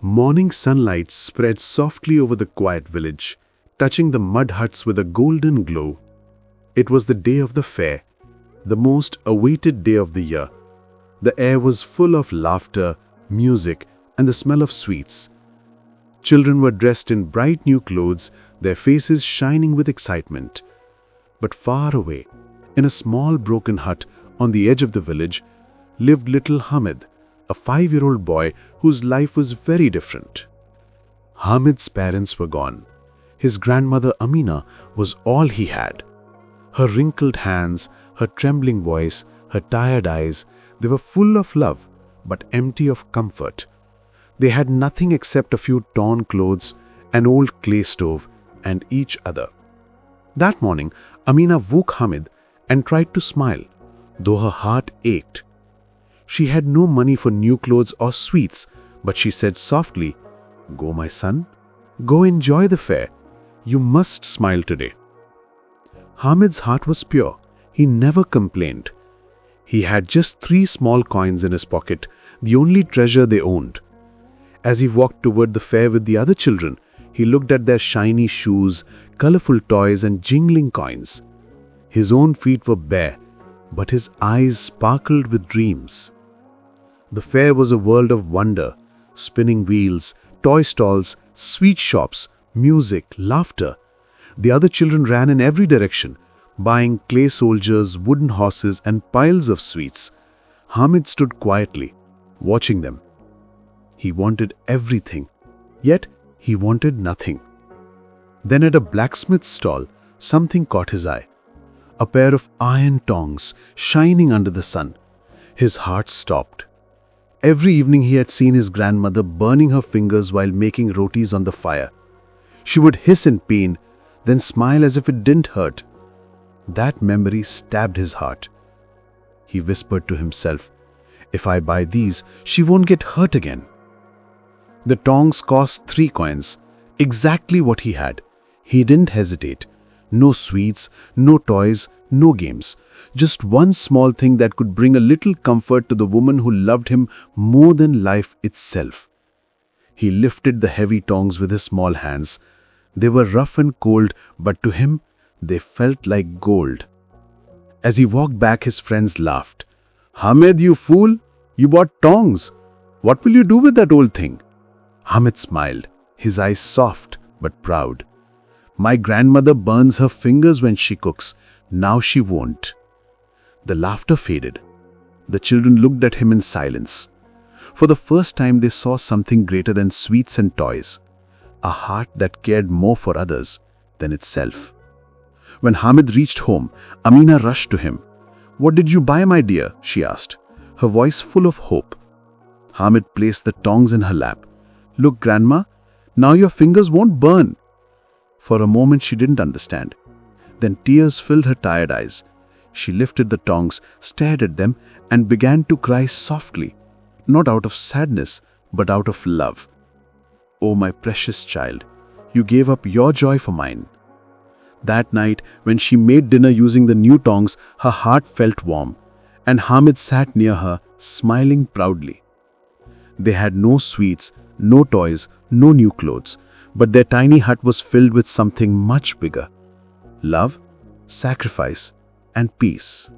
Morning sunlight spread softly over the quiet village, touching the mud huts with a golden glow. It was the day of the fair, the most awaited day of the year. The air was full of laughter, music, and the smell of sweets. Children were dressed in bright new clothes, their faces shining with excitement. But far away, in a small broken hut on the edge of the village, lived little Hamid, a 5-year-old boy whose life was very different. Hamid's parents were gone. His grandmother Amina was all he had. Her wrinkled hands, her trembling voice, her tired eyes, they were full of love but empty of comfort. They had nothing except a few torn clothes, an old clay stove, and each other. That morning, Amina woke Hamid and tried to smile, though her heart ached. She had no money for new clothes or sweets, but she said softly, "Go, my son. Go enjoy the fair. You must smile today." Hamid's heart was pure. He never complained. He had just 3 small coins in his pocket, the only treasure they owned. As he walked toward the fair with the other children, he looked at their shiny shoes, colorful toys, and jingling coins. His own feet were bare, but his eyes sparkled with dreams. The fair was a world of wonder: spinning wheels, toy stalls, sweet shops, music, laughter. The other children ran in every direction, buying clay soldiers, wooden horses, and piles of sweets. Hamid stood quietly, watching them. He wanted everything, yet he wanted nothing. Then at a blacksmith's stall, something caught his eye. A pair of iron tongs shining under the sun. His heart stopped. Every evening he had seen his grandmother burning her fingers while making rotis on the fire. She would hiss in pain, then smile as if it didn't hurt. That memory stabbed his heart. He whispered to himself, "If I buy these, she won't get hurt again." The tongs cost 3 coins, exactly what he had. He didn't hesitate. No sweets, no toys, no games. Just one small thing that could bring a little comfort to the woman who loved him more than life itself. He lifted the heavy tongs with his small hands. They were rough and cold, but to him, they felt like gold. As he walked back, his friends laughed. "Hamid, you fool! You bought tongs! What will you do with that old thing?" Hamid smiled, his eyes soft but proud. "My grandmother burns her fingers when she cooks. Now she won't." The laughter faded. The children looked at him in silence. For the first time, they saw something greater than sweets and toys. A heart that cared more for others than itself. When Hamid reached home, Amina rushed to him. "What did you buy, my dear?" she asked, her voice full of hope. Hamid placed the tongs in her lap. "Look, Grandma, now your fingers won't burn." For a moment she didn't understand. Then tears filled her tired eyes. She lifted the tongs, stared at them, and began to cry softly, not out of sadness, but out of love. "Oh, my precious child, you gave up your joy for mine." That night, when she made dinner using the new tongs, her heart felt warm, and Hamid sat near her, smiling proudly. They had no sweets, no toys, no new clothes, but their tiny hut was filled with something much bigger: love, sacrifice, and peace.